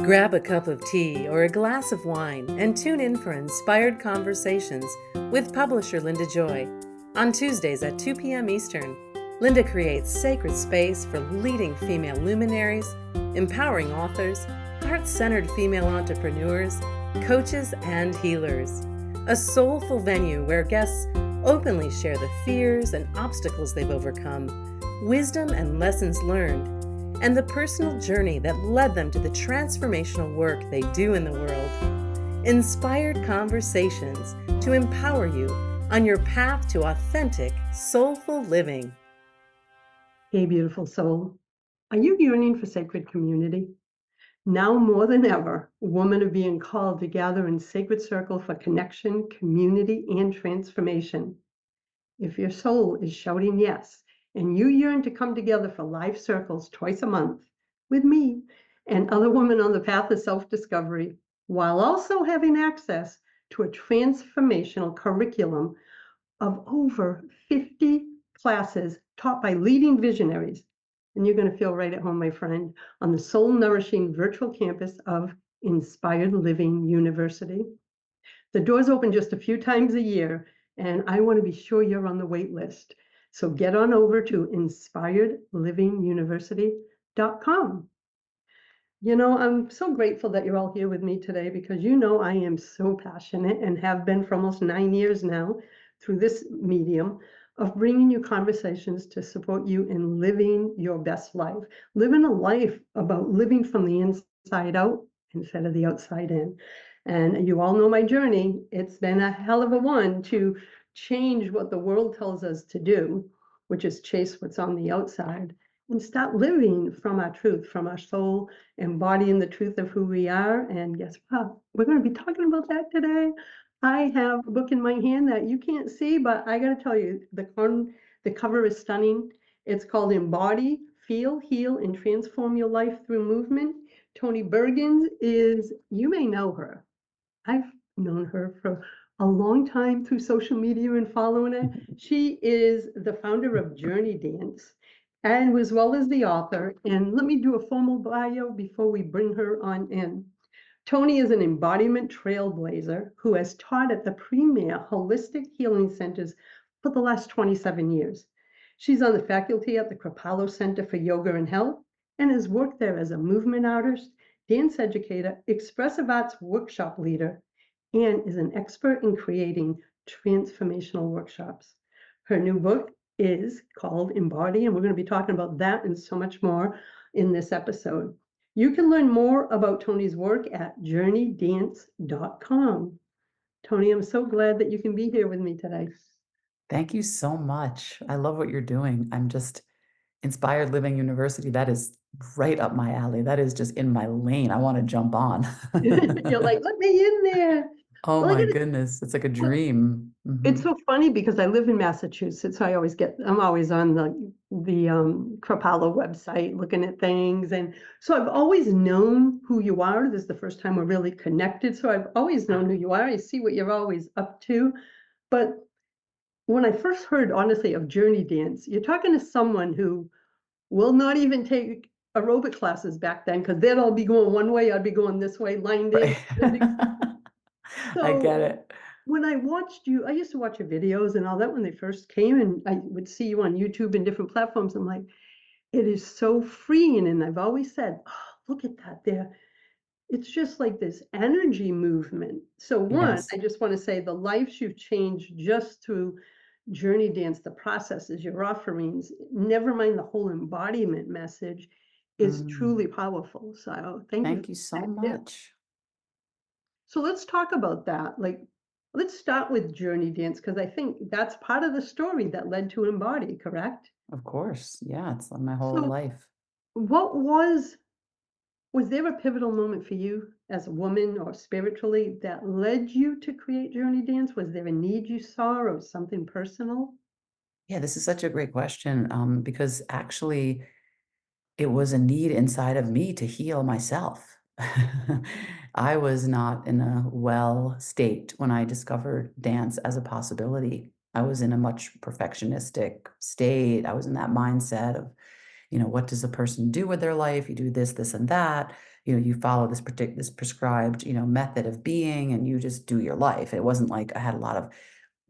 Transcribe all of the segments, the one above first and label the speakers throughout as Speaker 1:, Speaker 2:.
Speaker 1: Grab a cup of tea or a glass of wine and tune in for inspired conversations with publisher Linda Joy. On Tuesdays at 2 p.m. Eastern, Linda creates sacred space for leading female luminaries, empowering authors, heart-centered female entrepreneurs, coaches, and healers. A soulful venue where guests openly share the fears and obstacles they've overcome, wisdom and lessons learned, and the personal journey that led them to the transformational work they do in the world. Inspired conversations to empower you on your path to authentic, soulful living.
Speaker 2: Hey, beautiful soul. Are you yearning for sacred community? Now more than ever, women are being called to gather in sacred circle for connection, community, and transformation. If your soul is shouting yes, and you yearn to come together for live circles twice a month with me and other women on the path of self-discovery, while also having access to a transformational curriculum of over 50 classes taught by leading visionaries, and you're going to feel right at home, my friend, on the soul-nourishing virtual campus of Inspired Living University. The doors open just a few times a year, and I want to be sure you're on the wait list. So get on over to inspiredlivinguniversity.com. You know, I'm so grateful that you're all here with me today because you know I am so passionate and have been for almost 9 years now through this medium of bringing you conversations to support you in living your best life, living a life about living from the inside out instead of the outside in. And you all know my journey. It's been a hell of a one to change what the world tells us to do, which is chase what's on the outside and start living from our truth, from our soul, embodying the truth of who we are. And guess what? We're going to be talking about that today. I have a book in my hand that you can't see, but I got to tell you, the cover is stunning. It's called Embody, Feel, Heal, and Transform Your Life Through Movement. Toni Bergins is, you may know her. I've known her for a long time through social media and following it. She is the founder of JourneyDance and as well as the author. And let me do a formal bio before we bring her on in. Toni is an embodiment trailblazer who has taught at the premier holistic healing centers for the last 27 years. She's on the faculty at the Kripalu Center for Yoga and Health and has worked there as a movement artist, dance educator, expressive arts workshop leader, and is an expert in creating transformational workshops. Her new book is called Embody, and we're going to be talking about that and so much more in this episode. You can learn more about Toni's work at JourneyDance.com. Toni, I'm so glad that you can be here with me today.
Speaker 3: Thank you so much. I love what you're doing. I'm just Inspired Living University. That is right up my alley. That is just in my lane. I want to jump on.
Speaker 2: You're like, let me in there.
Speaker 3: Oh
Speaker 2: Well,
Speaker 3: my goodness. It's like a dream.
Speaker 2: it's so funny because I live in Massachusetts, so I'm always on the Kripalu website looking at things, and so I've always known who you are. This is the first time we're really connected, so I've always known who you are. I see what you're always up to, but when I first heard, honestly, of JourneyDance, you're talking to someone who will not even take aerobic classes back then because they'd all be going one way, I'd be going this way, line dance.
Speaker 3: Right. I
Speaker 2: So
Speaker 3: get it.
Speaker 2: when I watched you, I used to watch your videos and all that when they first came, and I would see you on YouTube and different platforms. I'm like, it is so freeing. And I've always said, oh, look at that there. It's just like this energy movement. So one,
Speaker 3: Yes.
Speaker 2: I just want to say the lives you've changed just through JourneyDance, the processes, your offerings, never mind the whole embodiment message, is truly powerful. So thank you.
Speaker 3: Thank you so much.
Speaker 2: So let's talk about that. Let's start with JourneyDance because I think that's part of the story that led to Embody, correct?
Speaker 3: Of course. Yeah, it's my whole
Speaker 2: So
Speaker 3: life.
Speaker 2: what was there a pivotal moment for you as a woman or spiritually that led you to create JourneyDance? Was there a need you saw or something personal?
Speaker 3: Yeah, this is such a great question, because actually it was a need inside of me to heal myself. I was not in a well state when I discovered dance as a possibility. I was in a much perfectionistic state. I was in that mindset of, what does the person do with their life? You do this, and that. You follow this prescribed, method of being, and you just do your life. It wasn't like I had a lot of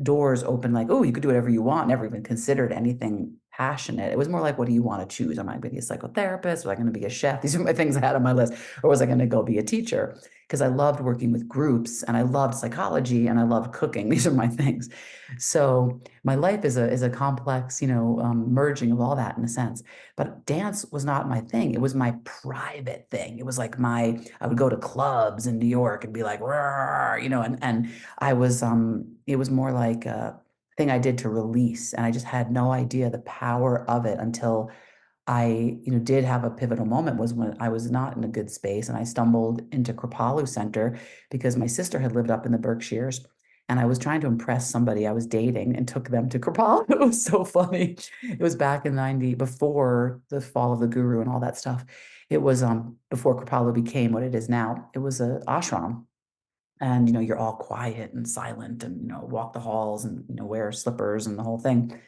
Speaker 3: doors open, like, oh, you could do whatever you want, never even considered anything passionate. It was more like, what do you want to choose? Am I going to be a psychotherapist? Was I going to be a chef? These are my things I had on my list. Or was I going to go be a teacher? Because I loved working with groups and I loved psychology and I loved cooking. These are my things. So my life is a complex, merging of all that in a sense. But dance was not my thing. It was my private thing. It was like I would go to clubs in New York and be like, "Roar," and it was more like a thing I did to release, and I just had no idea the power of it until I, did have a pivotal moment was when I was not in a good space and I stumbled into Kripalu Center because my sister had lived up in the Berkshires and I was trying to impress somebody I was dating and took them to Kripalu. It was so funny. It was back in 90, before the fall of the guru and all that stuff. It was before Kripalu became what it is now. It was a ashram, and you're all quiet and silent and walk the halls and wear slippers and the whole thing.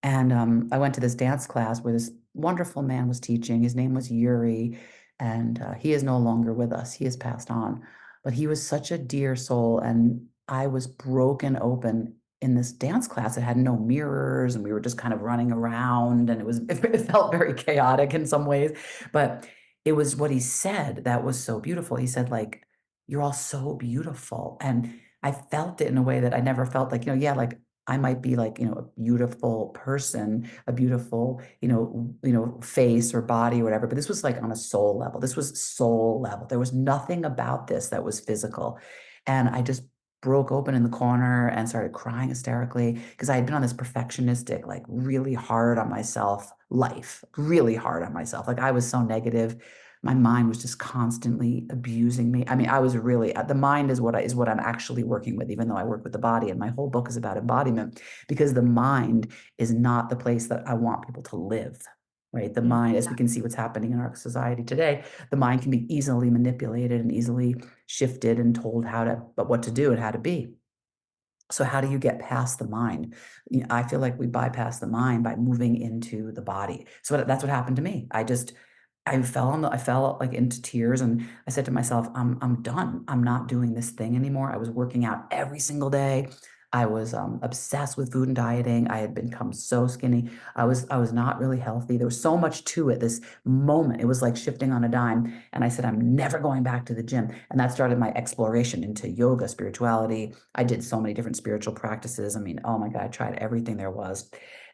Speaker 3: And I went to this dance class where this wonderful man was teaching. His name was Yuri, and he is no longer with us. He has passed on, but he was such a dear soul, and I was broken open in this dance class. It had no mirrors, and we were just kind of running around, and it felt very chaotic in some ways, but it was what he said that was so beautiful. He said, like, "You're all so beautiful," and I felt it in a way that I never felt, like, yeah, like I might be like, a beautiful person, a beautiful, face or body or whatever, but this was like on a soul level. This was soul level. There was nothing about this that was physical. And I just broke open in the corner and started crying hysterically because I had been on this perfectionistic, like really hard on myself life, really hard on myself. Like I was so negative. My mind was just constantly abusing me. I mean, I was really the mind is what I'm actually working with, even though I work with the body. And my whole book is about embodiment because the mind is not the place that I want people to live. Right. The
Speaker 2: Yeah.
Speaker 3: mind, as we can see what's happening in our society today, the mind can be easily manipulated and easily shifted and told but what to do and how to be. So how do you get past the mind? I feel like we bypass the mind by moving into the body. So that's what happened to me. I fell like into tears and I said to myself, I'm done. I'm not doing this thing anymore. I was working out every single day. I was obsessed with food and dieting. I had become so skinny. I was not really healthy. There was so much to it. This moment, it was like shifting on a dime. And I said, I'm never going back to the gym. And that started my exploration into yoga, spirituality. I did so many different spiritual practices. I mean, oh my God, I tried everything there was.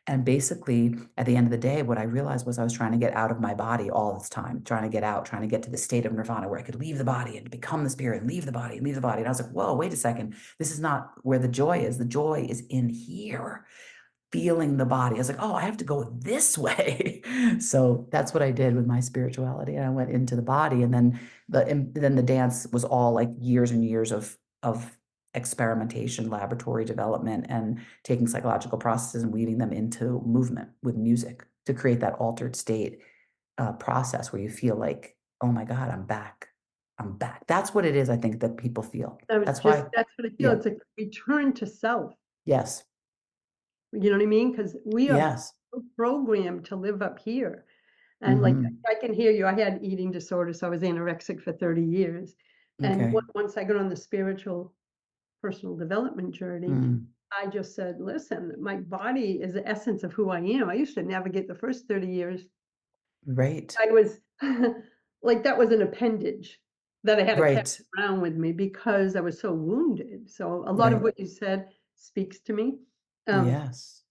Speaker 3: And basically, at the end of the day, what I realized was I was trying to get out of my body all this time, trying to get out, trying to get to the state of nirvana where I could leave the body and become the spirit and leave the body and leave the body. And I was like, whoa, wait a second. This is not where the joy is. The joy is in here, feeling the body. I was like, oh, I have to go this way. So that's what I did with my spirituality. And I went into the body. And then the dance was all like years and years of experimentation, laboratory development, and taking psychological processes and weaving them into movement with music to create that altered state process where you feel like, oh my God, I'm back. I'm back. That's what it is, I think, that people feel. That's why,
Speaker 2: That's what I feel.
Speaker 3: yeah,
Speaker 2: It's a return to self.
Speaker 3: yes,
Speaker 2: You know what I mean? Because we are
Speaker 3: yes.
Speaker 2: so programmed to live up here. And like
Speaker 3: Hmm.
Speaker 2: I can hear you. I had eating disorder, so I was anorexic for 30 years. And
Speaker 3: Okay.
Speaker 2: once I got on the spiritual personal development journey,
Speaker 3: Mm.
Speaker 2: I just said, listen, my body is the essence of who I am. I used to navigate the first 30 years.
Speaker 3: Right.
Speaker 2: I was like that was an appendage that I had to carry
Speaker 3: Right.
Speaker 2: around with me because I was so wounded. So a lot of
Speaker 3: Right.
Speaker 2: what you said speaks to me. Um,
Speaker 3: Yes.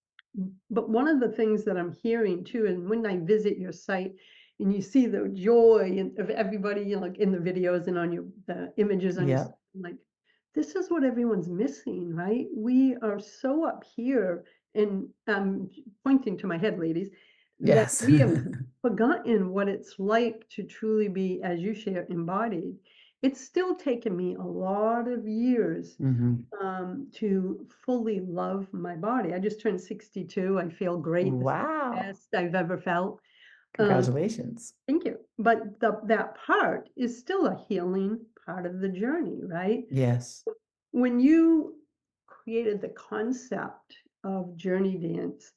Speaker 2: but one of the things that I'm hearing too, and when I visit your site and you see the joy of everybody, like in the videos and on the images on your site,
Speaker 3: Yep.
Speaker 2: I'm like, this is what everyone's missing, right? We are so up here, and I'm pointing to my head, ladies, that
Speaker 3: Yes.
Speaker 2: we have forgotten what it's like to truly be, as you share, embodied. It's still taken me a lot of years
Speaker 3: Hmm.
Speaker 2: to fully love my body. I just turned 62. I feel great. This is the
Speaker 3: Wow.
Speaker 2: best I've ever felt. Um,
Speaker 3: Congratulations.
Speaker 2: Thank you. But that part is still a healing part of the journey, right?
Speaker 3: Yes.
Speaker 2: When you created the concept of Journey Dance,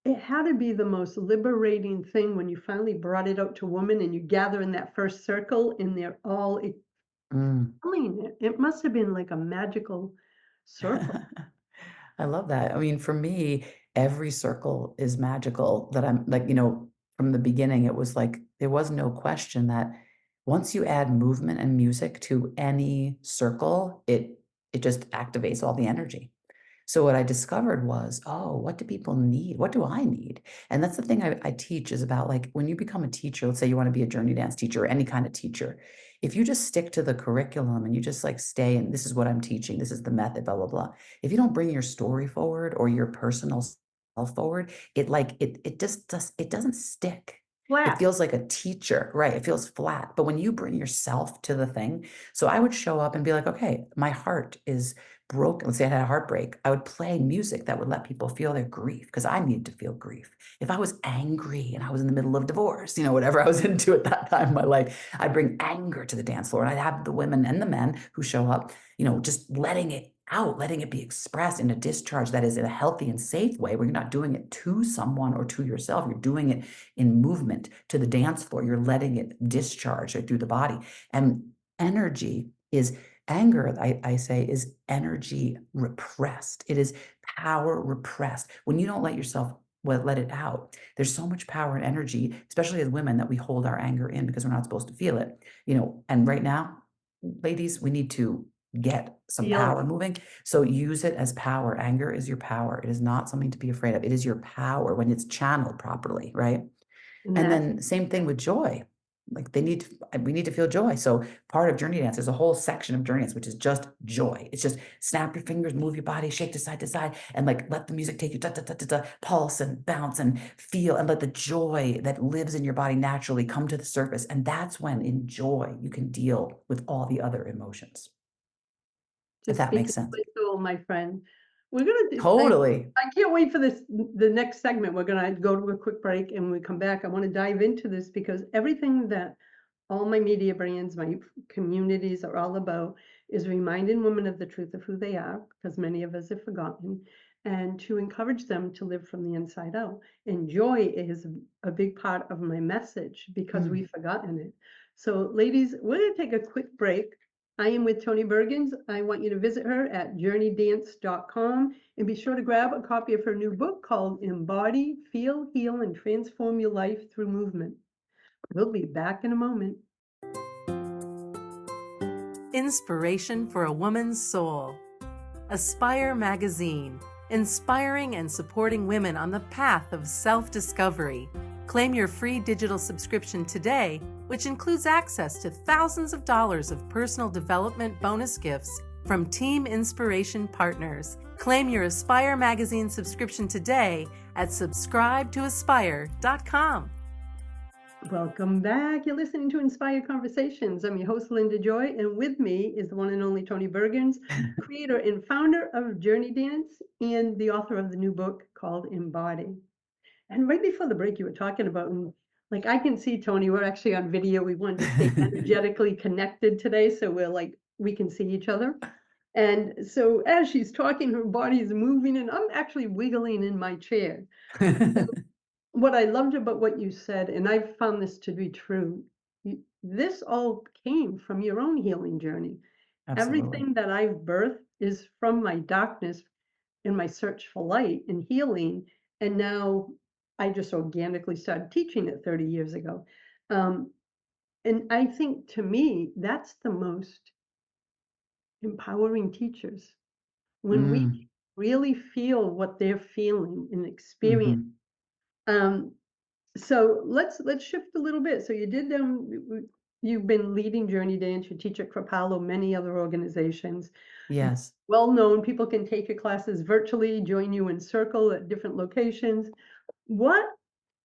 Speaker 2: it had to be the most liberating thing when you finally brought it out to women and you gather in that first circle and they're all
Speaker 3: Mm.
Speaker 2: excelling it. It must have been like a magical circle.
Speaker 3: I love that. I mean, for me, every circle is magical that I'm like, from the beginning, it was like there was no question that once you add movement and music to any circle, it just activates all the energy. So what I discovered was, oh, what do people need? What do I need? And that's the thing I teach is about like when you become a teacher, let's say you want to be a journey dance teacher or any kind of teacher. If you just stick to the curriculum and you just like stay and this is what I'm teaching, this is the method, blah, blah, blah. If you don't bring your story forward or your personal self forward, it just it doesn't stick. It
Speaker 2: Flat.
Speaker 3: feels like a teacher, right? It feels flat. But when you bring yourself to the thing, so I would show up and be like, okay, my heart is broken. Let's say I had a heartbreak. I would play music that would let people feel their grief because I needed to feel grief. If I was angry and I was in the middle of divorce, whatever I was into at that time in my life, I'd bring anger to the dance floor and I'd have the women and the men who show up, just letting it out, letting it be expressed in a discharge that is in a healthy and safe way where you're not doing it to someone or to yourself. You're doing it in movement to the dance floor. You're letting it discharge through the body. And energy is anger, I say, is energy repressed. It is power repressed. When you don't let yourself let it out, there's so much power and energy, especially as women, that we hold our anger in because we're not supposed to feel it. And right now, ladies, we need to get some
Speaker 2: Feel it.
Speaker 3: power moving. So use it as power. Anger is your power. It is not something to be afraid of. It is your power when it's channeled properly, right?
Speaker 2: And
Speaker 3: And
Speaker 2: that's
Speaker 3: then same thing with joy. Like we need to feel joy. So part of journey dance is a whole section of journey dance, which is just joy. It's just snap your fingers, move your body, shake to side, and like let the music take you da, da, da, da, da, pulse and bounce and feel and let the joy that lives in your body naturally come to the surface. And that's when in joy you can deal with all the other emotions. If
Speaker 2: just
Speaker 3: that
Speaker 2: speaking
Speaker 3: makes
Speaker 2: to
Speaker 3: sense.
Speaker 2: my soul, my friend. We're gonna do,
Speaker 3: Totally.
Speaker 2: I can't wait for the next segment. We're gonna go to a quick break and when we come back, I want to dive into this because everything that all my media brands, my communities are all about is reminding women of the truth of who they are, because many of us have forgotten, and to encourage them to live from the inside out. And joy is a big part of my message because
Speaker 3: Mm.
Speaker 2: we've forgotten it. So, ladies, we're going to take a quick break. I am with Toni Bergins. I want you to visit her at JourneyDance.com and be sure to grab a copy of her new book called Embody, Feel, Heal, and Transform Your Life Through Movement. We'll be back in a moment.
Speaker 1: Inspiration for a woman's soul. Aspire Magazine, inspiring and supporting women on the path of self-discovery. Claim your free digital subscription today, which includes access to thousands of dollars of personal development bonus gifts from Team Inspiration partners. Claim your Aspire Magazine subscription today at subscribetoaspire.com.
Speaker 2: Welcome back. You're listening to Inspired Conversations. I'm your host, Linda Joy, and with me is the one and only Toni Bergins, creator and founder of JourneyDance and the author of the new book called Embody. And right before the break, you were talking about, and like I can see Toni, we're actually on video. We wanted to stay energetically connected today, so we can see each other. And so as she's talking, her body is moving, and I'm actually wiggling in my chair. What I loved about what you said, and I've found this to be true, this all came from your own healing journey.
Speaker 3: Absolutely.
Speaker 2: Everything that I've birthed is from my darkness in my search for light and healing. And now I just organically started teaching it 30 years ago. Um, and I think to me, that's the most empowering teachers. When we
Speaker 3: Mm.
Speaker 2: really feel what they're feeling and experience.
Speaker 3: Hmm.
Speaker 2: Um, So let's shift a little bit. So you did you've been leading Journey Dance, you teach at Crapalo, many other organizations.
Speaker 3: Yes.
Speaker 2: Well known, people can take your classes virtually, join you in circle at different locations. What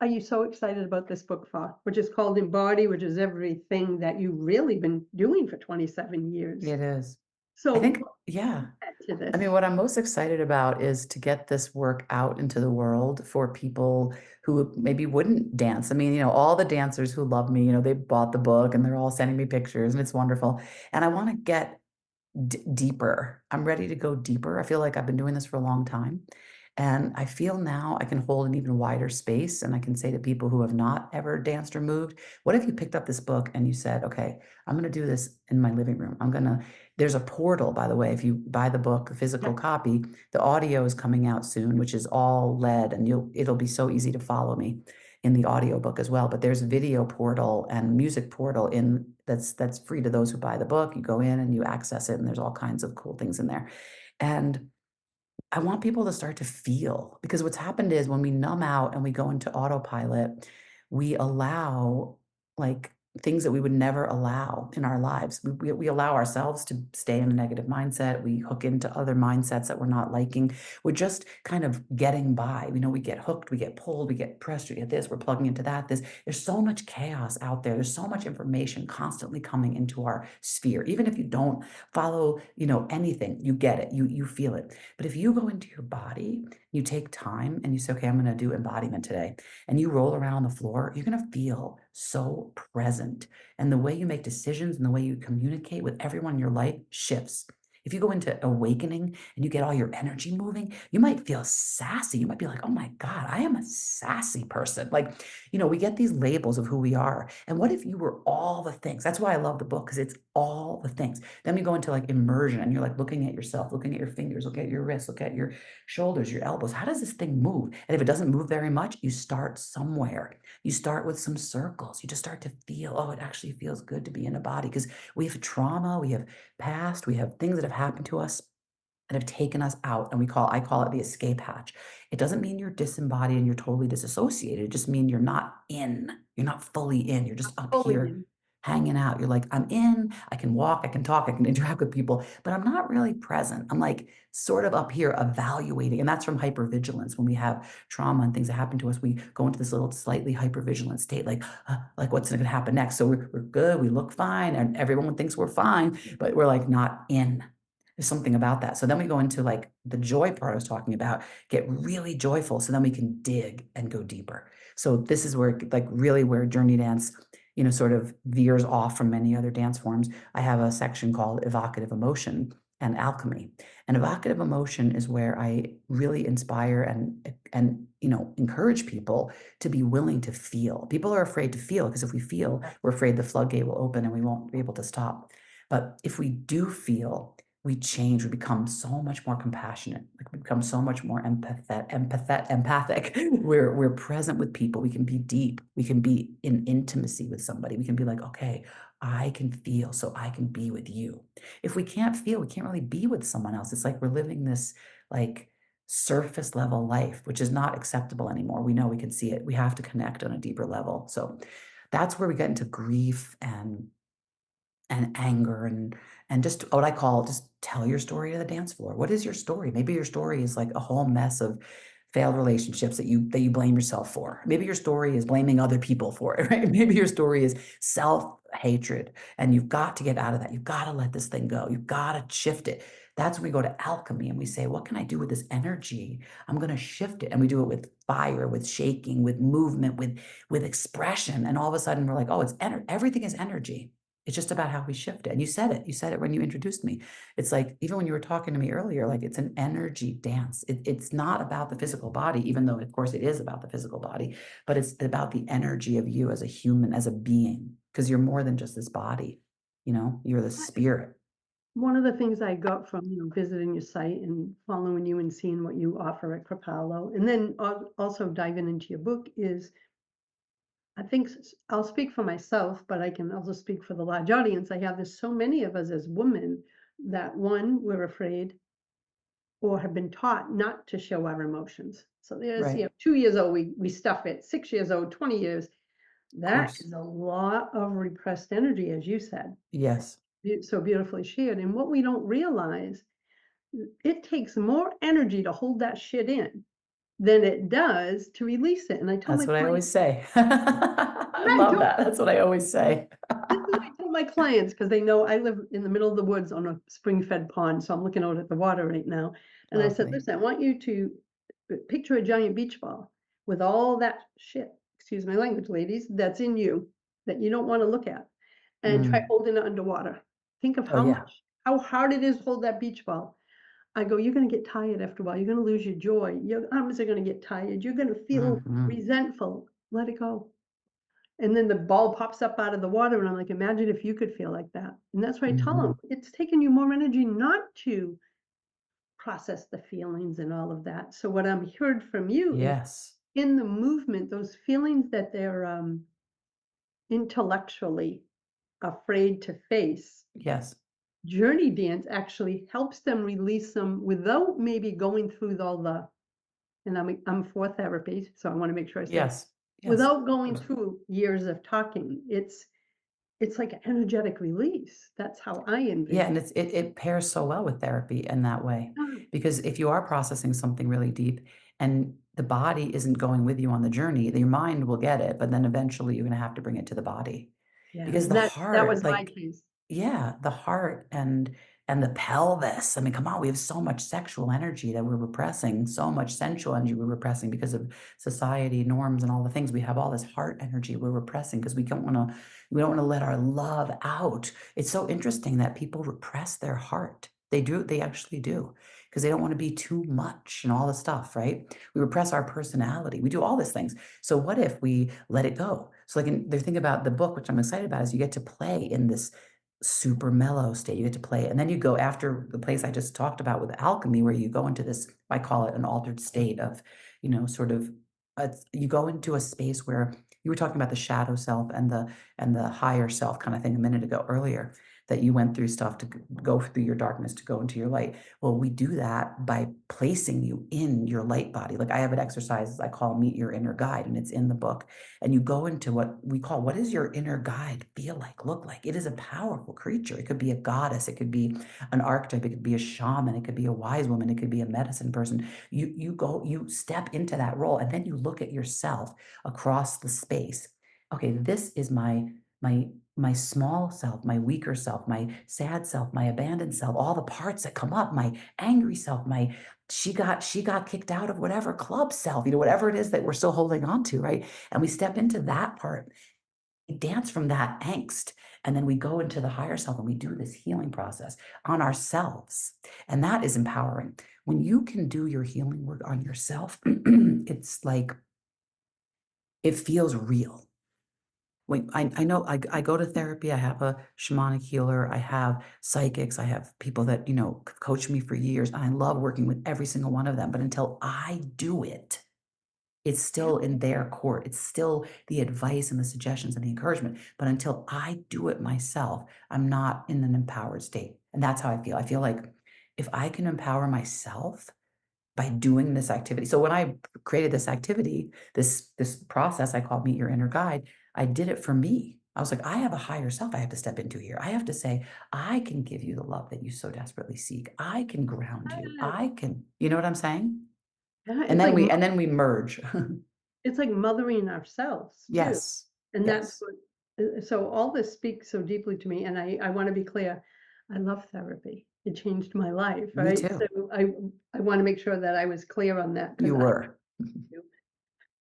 Speaker 2: are you so excited about this book for? Which is called Embody, which is everything that you've really been doing for 27 years.
Speaker 3: It is. I
Speaker 2: So
Speaker 3: think, yeah.
Speaker 2: add to
Speaker 3: I mean,
Speaker 2: this.
Speaker 3: what I'm most excited about is to get this work out into the world for people who maybe wouldn't dance. I mean, all the dancers who love me, they bought the book and they're all sending me pictures and it's wonderful. And I want to get deeper. I'm ready to go deeper. I feel like I've been doing this for a long time. And I feel now I can hold an even wider space, and I can say to people who have not ever danced or moved, what if you picked up this book and you said, okay, I'm going to do this in my living room. There's a portal, by the way, if you buy the book, the physical
Speaker 2: Yep.
Speaker 3: copy, the audio is coming out soon, which is all lead, and it'll be so easy to follow me in the audiobook as well. But there's a video portal and music portal that's free to those who buy the book. You go in and you access it, and there's all kinds of cool things in there. And I want people to start to feel, because what's happened is when we numb out and we go into autopilot, we allow like things that we would never allow in our lives. We allow ourselves to stay in a negative mindset. We hook into other mindsets that we're not liking. We're just kind of getting by. We get hooked, we get pulled, we get pressed, we get this, we're plugging into that. There's so much chaos out there. There's so much information constantly coming into our sphere. Even if you don't follow, anything, you get it, you feel it. But if you go into your body, you take time and you say, okay, I'm going to do embodiment today, and you roll around on the floor, you're going to feel so present. And the way you make decisions and the way you communicate with everyone in your life shifts. If you go into awakening and you get all your energy moving, you might feel sassy. You might be like, oh my God, I am a sassy person. Like, we get these labels of who we are. And what if you were all the things? That's why I love the book, because it's all the things. Then we go into like immersion and you're like looking at yourself, looking at your fingers, look at your wrists, look at your shoulders, your elbows. How does this thing move? And if it doesn't move very much, you start somewhere. You start with some circles. You just start to feel, oh, it actually feels good to be in a body, because we have trauma, we have past, we have things that have happened to us that have taken us out, and I call it the escape hatch. It doesn't mean you're disembodied and you're totally disassociated. It just means you're not in. You're not fully in. You're just up
Speaker 2: Fully
Speaker 3: here
Speaker 2: in.
Speaker 3: hanging out. You're like, I'm in, I can walk, I can talk, I can interact with people, but I'm not really present. I'm like sort of up here evaluating. And that's from hypervigilance. When we have trauma and things that happen to us, we go into this little slightly hypervigilant state, like what's going to happen next? So we're good, we look fine, and everyone thinks we're fine, but we're like not in. There's something about that. So then we go into like the joy part I was talking about, get really joyful. So then we can dig and go deeper. So this is where like really where Journey Dance, sort of veers off from many other dance forms. I have a section called evocative emotion and alchemy. And evocative emotion is where I really inspire and encourage people to be willing to feel. People are afraid to feel, because if we feel, we're afraid the floodgate will open and we won't be able to stop. But if we do feel, we change, we become so much more compassionate, like we become so much more empathic. We're present with people. We can be deep. We can be in intimacy with somebody. We can be like, okay, I can feel, so I can be with you. If we can't feel, we can't really be with someone else. It's like we're living this like surface level life, which is not acceptable anymore. We know, we can see it. We have to connect on a deeper level. So that's where we get into grief and anger and just what I call just tell your story to the dance floor. What is your story? Maybe your story is like a whole mess of failed relationships that you blame yourself for. Maybe your story is blaming other people for it, right? Maybe your story is self-hatred, and you've got to get out of that. You've got to let this thing go. You've got to shift it. That's when we go to alchemy and we say, what can I do with this energy? I'm going to shift it. And we do it with fire, with shaking, with movement, with expression. And all of a sudden we're like, oh, everything is energy. It's just about how we shift it. And you said it when you introduced me. It's like, even when you were talking to me earlier, like it's an energy dance. It's not about the physical body, even though of course it is about the physical body, but it's about the energy of you as a human, as a being, because you're more than just this body. You're the spirit.
Speaker 2: One of the things I got from, visiting your site and following you and seeing what you offer at Crapalo, and then also diving into your book is, I think I'll speak for myself, but I can also speak for the large audience. I have this, so many of us as women that one, we're afraid or have been taught not to show our emotions. So there's,
Speaker 3: Right.
Speaker 2: 2 years old, we stuff it, 6 years old, 20 years.
Speaker 3: Of
Speaker 2: That
Speaker 3: course.
Speaker 2: is a lot of repressed energy, as you said,
Speaker 3: Yes.
Speaker 2: so beautifully shared. And what we don't realize, it takes more energy to hold that shit in than it does to release it. And I tell
Speaker 3: That's
Speaker 2: my
Speaker 3: what I always
Speaker 2: clients,
Speaker 3: say. I love that. That's what I always say.
Speaker 2: this is what I tell my clients, because they know I live in the middle of the woods on a spring-fed pond, so I'm looking out at the water right now. And I said,
Speaker 3: Lovely.
Speaker 2: listen, I want you to picture a giant beach ball with all that shit, excuse my language, ladies, that's in you that you don't want to look at, and try
Speaker 3: Mm.
Speaker 2: holding it underwater. Think of
Speaker 3: Oh, yeah.
Speaker 2: how hard it is to hold that beach ball. I go, you're going to get tired after a while. You're going to lose your joy. Your arms are going to get tired. You're going to feel
Speaker 3: Mhm.
Speaker 2: resentful. Let it go. And then the ball pops up out of the water, and I'm like, imagine if you could feel like that. And that's why I tell them
Speaker 3: Mhm.
Speaker 2: it's taking you more energy not to process the feelings and all of that. So what I'm heard from you is
Speaker 3: Yes.
Speaker 2: in the movement, those feelings that they're intellectually afraid to face,
Speaker 3: Yes.
Speaker 2: Journey Dance actually helps them release them without maybe going through all the, and I'm for therapy, so I want to make sure I say
Speaker 3: Yes. Yes.
Speaker 2: without
Speaker 3: Of
Speaker 2: going
Speaker 3: course.
Speaker 2: through years of talking. It's like an energetic release. That's how I
Speaker 3: Yeah,
Speaker 2: envision.
Speaker 3: and it pairs so well with therapy in that way.
Speaker 2: Ah,
Speaker 3: Because if you are processing something really deep and the body isn't going with you on the journey, your mind will get it, but then eventually you're gonna have to bring it to the body.
Speaker 2: yeah,
Speaker 3: Because
Speaker 2: and
Speaker 3: the
Speaker 2: that was
Speaker 3: heart,
Speaker 2: my
Speaker 3: like,
Speaker 2: case.
Speaker 3: yeah, the heart and the pelvis. I mean, come on, we have so much sexual energy that we're repressing, so much sensual energy we're repressing because of society norms and all the things. We have all this heart energy we're repressing because we don't want to let our love out. It's so interesting that people repress their heart. They do, they actually do, because they don't want to be too much and all the stuff, right? We repress our personality. We do all these things. So what if we let it go? So like the thing about the book, which I'm excited about, is you get to play in this super mellow state. You get to play, and then you go after the place I just talked about with alchemy, where you go into this, I call it an altered state of, sort of, you go into a space where you were talking about the shadow self and the higher self kind of thing a minute ago earlier, that you went through stuff to go through your darkness to go into your light. Well, we do that by placing you in your light body. Like I have an exercise I call Meet Your Inner Guide, and it's in the book. And you go into what we call, what does your inner guide feel like, look like? It is a powerful creature. It could be a goddess. It could be an archetype. It could be a shaman. It could be a wise woman. It could be a medicine person. You step into that role, and then you look at yourself across the space. Okay, this is my small self, my weaker self, my sad self, my abandoned self, all the parts that come up, my angry self, my she got kicked out of whatever club self, whatever it is that we're still holding on to, right? And we step into that part, we dance from that angst, and then we go into the higher self and we do this healing process on ourselves. And that is empowering. When you can do your healing work on yourself, it's like it feels real. Wait, I know I go to therapy, I have a shamanic healer, I have psychics, I have people that, coach me for years, and I love working with every single one of them. But until I do it, it's still in their court. It's still the advice and the suggestions and the encouragement. But until I do it myself, I'm not in an empowered state. And that's how I feel. I feel like if I can empower myself by doing this activity. So when I created this activity, this process I called Meet Your Inner Guide, I did it for me. I was like, I have a higher self I have to step into here. I have to say, I can give you the love that you so desperately seek. I can ground you.
Speaker 2: Yeah,
Speaker 3: I can, you know what I'm saying?
Speaker 2: yeah,
Speaker 3: And then we merge.
Speaker 2: it's like mothering ourselves too.
Speaker 3: Yes.
Speaker 2: And that's
Speaker 3: Yes.
Speaker 2: what, so all this speaks so deeply to me. And I want to be clear, I love therapy. It changed my life,
Speaker 3: Me
Speaker 2: right? So
Speaker 3: too.
Speaker 2: I want to make sure that I was clear on that because
Speaker 3: You
Speaker 2: I
Speaker 3: were.
Speaker 2: do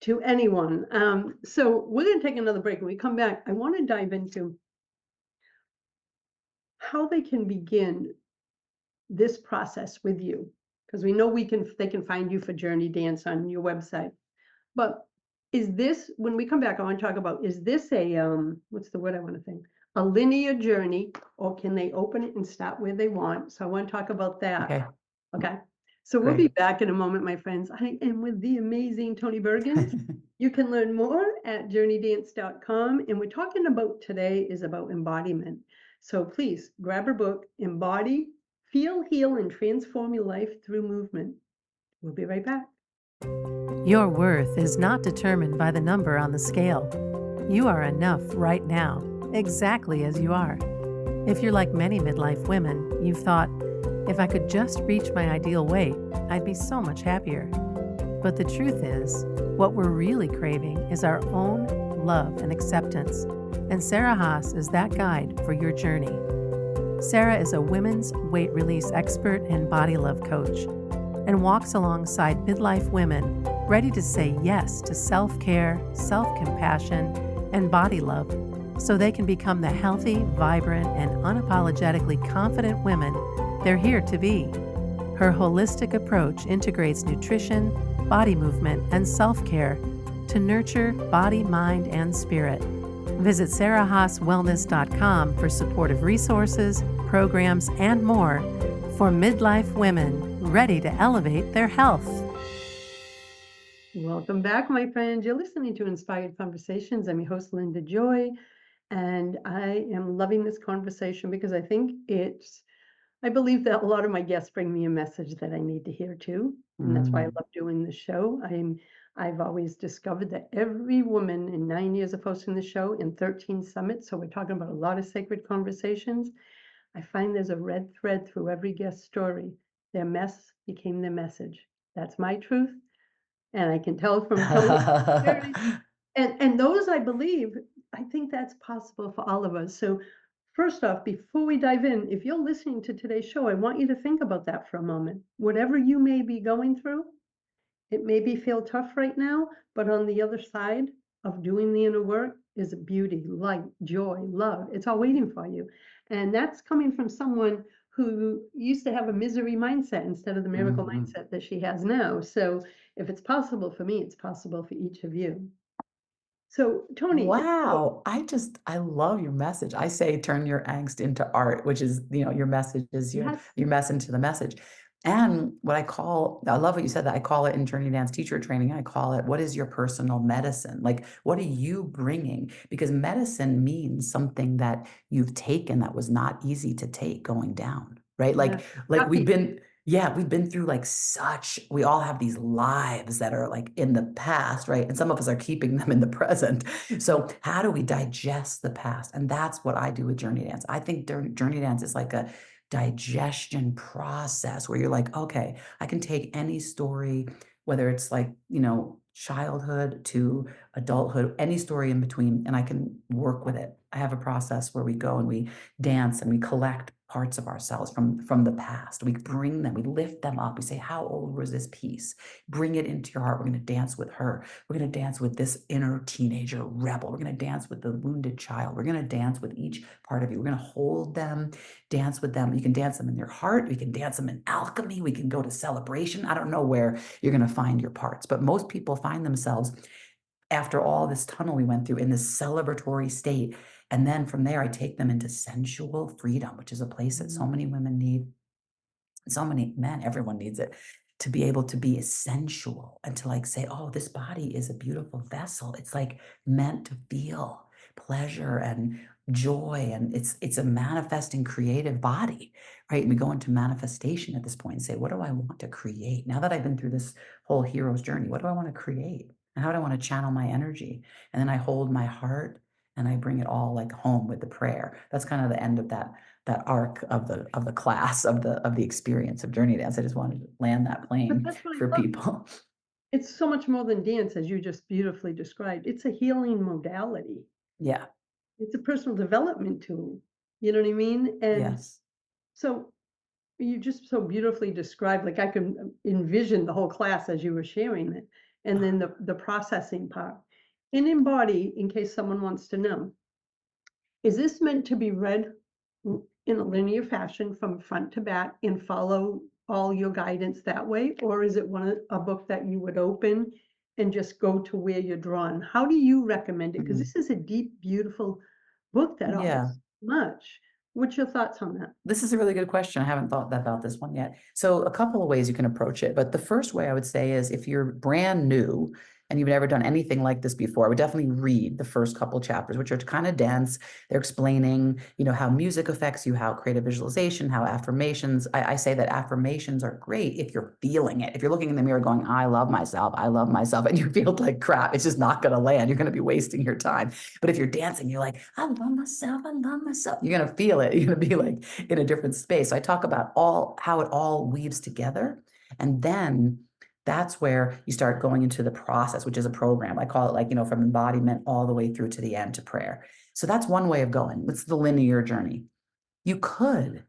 Speaker 2: to anyone. So we're going to take another break. When we come back, I want to dive into how they can begin this process with you. Because we know they can find you for Journey Dance on your website. But is this, when we come back, I want to talk about, is this a, what's the word I want to think? A linear journey, or can they open it and start where they want? So I want to talk about that.
Speaker 3: Okay.
Speaker 2: Okay. So we'll be
Speaker 3: Great.
Speaker 2: back in a moment, my friends. I am with the amazing Toni Bergins. You can learn more at JourneyDance.com. And we're talking about today is about embodiment. So please grab her book, Embody, Feel, Heal, and Transform Your Life Through Movement. We'll be right back.
Speaker 1: Your worth is not determined by the number on the scale. You are enough right now, exactly as you are. If you're like many midlife women, you've thought, if I could just reach my ideal weight, I'd be so much happier. But the truth is, what we're really craving is our own love and acceptance. And Sarah Haas is that guide for your journey. Sarah is a women's weight release expert and body love coach, and walks alongside midlife women ready to say yes to self-care, self-compassion, and body love so they can become the healthy, vibrant, and unapologetically confident women they're here to be. Her holistic approach integrates nutrition, body movement, and self-care to nurture body, mind, and spirit. Visit sarahhaaswellness.com for supportive resources, programs, and more for midlife women ready to elevate their health.
Speaker 2: Welcome back, my friends. You're listening to Inspired Conversations. I'm your host, Linda Joy, and I am loving this conversation because I believe that a lot of my guests bring me a message that I need to hear too. And that's why I love doing the show. I've always discovered that every woman in 9 years of hosting the show in 13 summits, so we're talking about a lot of sacred conversations, I find there's a red thread through every guest story. Their mess became their message. That's my truth. And I can tell from Tony's experience. And those I believe, I think that's possible for all of us. So first off, before we dive in, if you're listening to today's show, I want you to think about that for a moment. Whatever you may be going through, it maybe feel tough right now, but on the other side of doing the inner work is beauty, light, joy, love. It's all waiting for you. And that's coming from someone who used to have a misery mindset instead of the miracle mindset that she has now. So if it's possible for me, it's possible for each of you. So Tony,
Speaker 3: Wow. I love your message. I say turn your angst into art, which is, your message is
Speaker 2: yes,
Speaker 3: your message to the message. And I love what you said that I call it in JourneyDance teacher training. I call it, what is your personal medicine? Like, what are you bringing? Because medicine means something that you've taken that was not easy to take going down, right?
Speaker 2: yeah,
Speaker 3: Like
Speaker 2: happy.
Speaker 3: we've been through we all have these lives that are like in the past, right? And some of us are keeping them in the present. So how do we digest the past? And that's what I do with JourneyDance. I think JourneyDance is like a digestion process where you're like, okay, I can take any story, whether it's like, childhood to adulthood, any story in between, and I can work with it. I have a process where we go and we dance and we collect parts of ourselves from the past. We bring them, we lift them up. We say, how old was this piece? Bring it into your heart. We're going to dance with her. We're going to dance with this inner teenager rebel. We're going to dance with the wounded child. We're going to dance with each part of you. We're going to hold them, dance with them. You can dance them in your heart. We can dance them in alchemy. We can go to celebration. I don't know where you're going to find your parts, but most people find themselves after all this tunnel we went through in this celebratory state. And then from there, I take them into sensual freedom, which is a place that so many women need, so many men, everyone needs it, to be able to be sensual and to like say, oh, this body is a beautiful vessel. It's like meant to feel pleasure and joy. And it's a manifesting creative body, right? And we go into manifestation at this point and say, what do I want to create? Now that I've been through this whole hero's journey, what do I want to create? And how do I want to channel my energy? And then I hold my heart and I bring it all like home with the prayer. That's kind of the end of that arc of the class of the experience of JourneyDance. I just wanted to land that
Speaker 2: But
Speaker 3: plane
Speaker 2: that's what
Speaker 3: for
Speaker 2: I love.
Speaker 3: people.
Speaker 2: It's so much more than dance, as you just beautifully described. It's a healing modality.
Speaker 3: Yeah.
Speaker 2: It's a personal development tool. You know what I mean? And
Speaker 3: Yes.
Speaker 2: so you just so beautifully described, like I can envision the whole class as you were sharing it. And then the processing part. And Embody, in case someone wants to know, is this meant to be read in a linear fashion from front to back and follow all your guidance that way? Or is it a book that you would open and just go to where you're drawn? How do you recommend it? Because
Speaker 3: Mhm.
Speaker 2: this is a deep, beautiful book that offers
Speaker 3: Yeah.
Speaker 2: so much. What's your thoughts on that?
Speaker 3: This is a really good question. I haven't thought about this one yet. So a couple of ways you can approach it. But the first way I would say is if you're brand new and you've never done anything like this before, I would definitely read the first couple chapters, which are kind of dense. They're explaining, how music affects you, how creative visualization, how affirmations. I say that affirmations are great if you're feeling it. If you're looking in the mirror going, I love myself, and you feel like crap, it's just not going to land. You're going to be wasting your time. But if you're dancing, you're like, I love myself, I love myself. You're going to feel it. You're going to be like in a different space. So I talk about how it all weaves together. And then that's where you start going into the process, which is a program. I call it like, from embodiment all the way through to the end to prayer. So that's one way of going. It's the linear journey. You could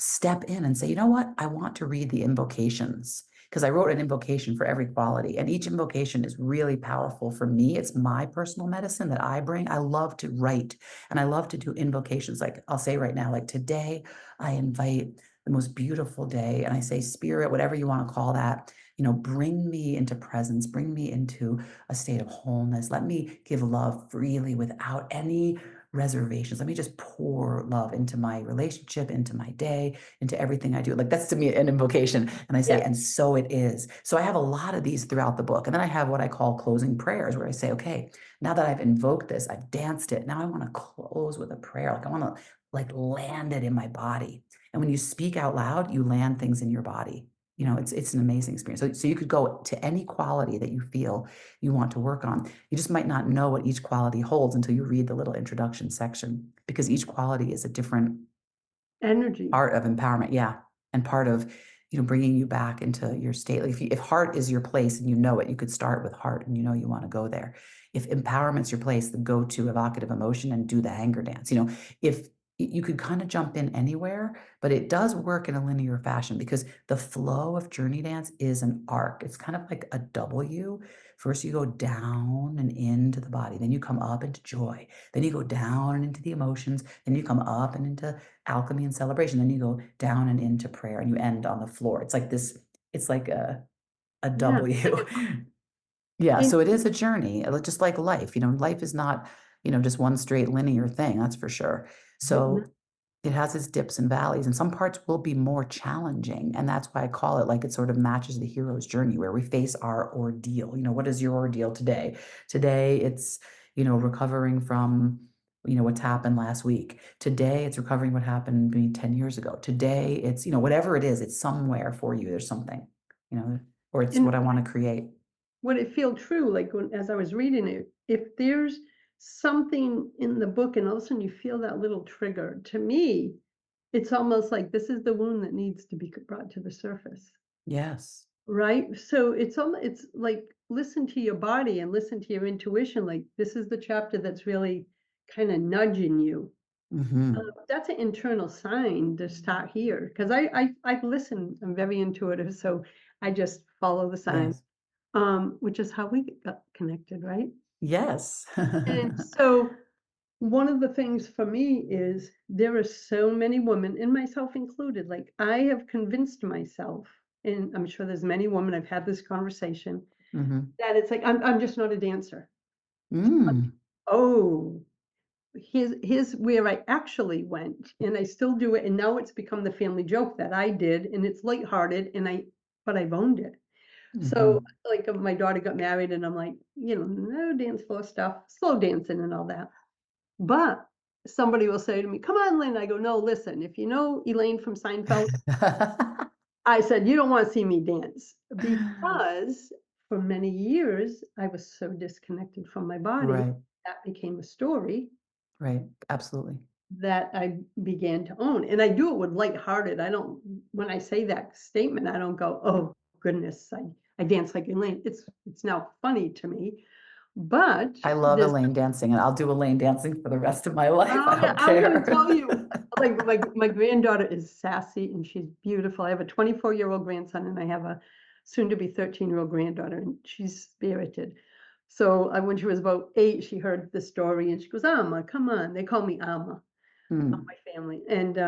Speaker 3: step in and say, you know what? I want to read the invocations because I wrote an invocation for every quality. And each invocation is really powerful for me. It's my personal medicine that I bring. I love to write and I love to do invocations. Like I'll say right now, like today, I invite the most beautiful day. And I say, Spirit, whatever you want to call that, bring me into presence, bring me into a state of wholeness. Let me give love freely without any reservations. Let me just pour love into my relationship, into my day, into everything I do. Like that's to me an invocation. And I say,
Speaker 2: Yeah.
Speaker 3: and so it is. So I have a lot of these throughout the book. And then I have what I call closing prayers, where I say, okay, now that I've invoked this, I've danced it. Now I want to close with a prayer. Like I want to like land it in my body. And when you speak out loud, you land things in your body. It's an amazing experience. So you could go to any quality that you feel you want to work on. You just might not know what each quality holds until you read the little introduction section, because each quality is a different
Speaker 2: Energy.
Speaker 3: part of empowerment. Yeah. And part of, bringing you back into your state. Like if heart is your place and you know it, you could start with heart and you want to go there. If empowerment's your place, the go-to evocative emotion, and do the anger dance. If you could kind of jump in anywhere, but it does work in a linear fashion, because the flow of journey dance is an arc. It's kind of like a W. First you go down and into the body, then you come up into joy, then you go down and into the emotions, then you come up and into alchemy and celebration, then you go down and into prayer, and you end on the floor. It's like this, it's like a
Speaker 2: Yeah. Like
Speaker 3: W. Yeah,
Speaker 2: and
Speaker 3: so it is a journey, just like life. Life is not, just one straight linear thing, that's for sure.
Speaker 2: no,
Speaker 3: So it has its dips and valleys, and some parts will be more challenging, and that's why I call it like it sort of matches the hero's journey, where we face our ordeal. What is your ordeal today? Today, it's, recovering from, what's happened last week. Today, it's recovering what happened maybe 10 years ago. Today, it's, whatever it is, it's somewhere for you. There's something, you know, or it's
Speaker 2: and
Speaker 3: what I want to create.
Speaker 2: would it feel true, like as I was reading it, if there's something in the book and all of a sudden you feel that little trigger, to me, it's almost like this is the wound that needs to be brought to the surface.
Speaker 3: Yes.
Speaker 2: Right? So it's like listen to your body and listen to your intuition. Like this is the chapter that's really kind of nudging you.
Speaker 3: Hmm.
Speaker 2: That's an internal sign to start here because I listen. I'm very intuitive, so I just follow the sign,
Speaker 3: Yes.
Speaker 2: which is how we got connected, right?
Speaker 3: Yes.
Speaker 2: And so one of the things for me is there are so many women, and myself included, like I have convinced myself, and I'm sure there's many women I've had this conversation,
Speaker 3: Hmm.
Speaker 2: that it's like I'm just not a dancer.
Speaker 3: Mm.
Speaker 2: Oh, here's where I actually went, and I still do it, and now it's become the family joke that I did, and it's lighthearted, but I've owned it. So,
Speaker 3: Hmm.
Speaker 2: like, my daughter got married, and I'm like, no dance floor stuff, slow dancing and all that. But somebody will say to me, "Come on, Lynn." I go, "No, listen, if you know Elaine from Seinfeld," I said, "You don't want to see me dance." Because for many years, I was so disconnected from my body,
Speaker 3: Right.
Speaker 2: that became a story
Speaker 3: Right. Absolutely.
Speaker 2: that I began to own. And I do it with lighthearted. I don't, when I say that statement, I don't go, "Oh goodness, I dance like Elaine." It's now funny to me. But
Speaker 3: I love
Speaker 2: there's
Speaker 3: Elaine dancing, and I'll do Elaine dancing for the rest of my life. I
Speaker 2: oh yeah,
Speaker 3: don't
Speaker 2: I'm gonna
Speaker 3: care.
Speaker 2: tell you, like my granddaughter is sassy and she's beautiful. I have a 24-year-old grandson and I have a soon to be 13-year-old granddaughter, and she's spirited. So when she was about 8, she heard the story and she goes, "Alma, come on." They call me Alma,
Speaker 3: Hmm.
Speaker 2: my family. And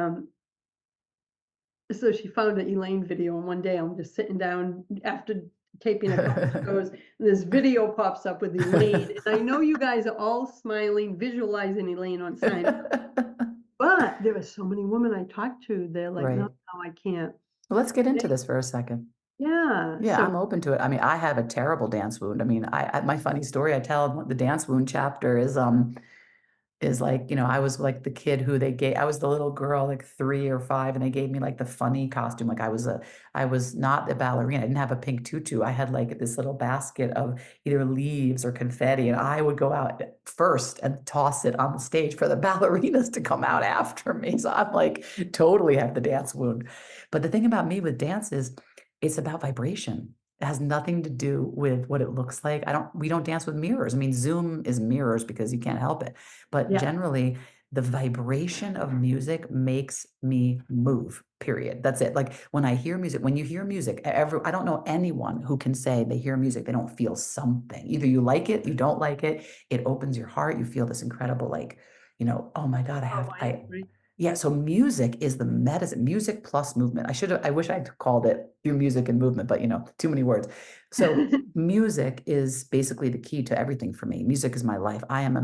Speaker 2: so she found an Elaine video, and one day I'm just sitting down after taping a couple shows, and this video pops up with Elaine, and I know you guys are all smiling, visualizing Elaine on sign, but there are so many women I talk to, they're like, "No,
Speaker 3: Right.
Speaker 2: no, I can't."
Speaker 3: Well, let's get
Speaker 2: They
Speaker 3: into this for a second.
Speaker 2: yeah,
Speaker 3: Yeah,
Speaker 2: so
Speaker 3: I'm open to it. I mean, I have a terrible dance wound. I mean, my funny story I tell in the dance wound chapter is like, I was like the kid who I was the little girl, like 3 or 5, and they gave me like the funny costume. Like I was not a ballerina. I didn't have a pink tutu. I had like this little basket of either leaves or confetti, and I would go out first and toss it on the stage for the ballerinas to come out after me. So I'm like totally have the dance wound. But the thing about me with dance is it's about vibration. It has nothing to do with what it looks like. We don't dance with mirrors. I mean, Zoom is mirrors because you can't help it. But
Speaker 2: yeah.
Speaker 3: generally, the vibration of music makes me move, period. That's it. Like when I hear music, when you hear music, I don't know anyone who can say they hear music, they don't feel something. Either you like it, you don't like it, it opens your heart, you feel this incredible, like, oh my God,
Speaker 2: Oh, I agree.
Speaker 3: Yeah, so music is the medicine. Music plus movement. I wish I'd called it through music and movement, but too many words. So music is basically the key to everything for me. Music is my life. I am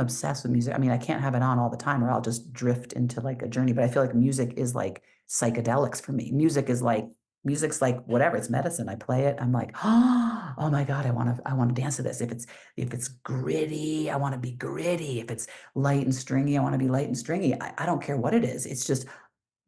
Speaker 3: obsessed with music. I mean, I can't have it on all the time or I'll just drift into like a journey, but I feel like music is like psychedelics for me. Music's like whatever, it's medicine. I play it. I'm like, oh my God, I want to dance to this. If it's gritty, I want to be gritty. If it's light and stringy, I want to be light and stringy. I don't care what it is. It's just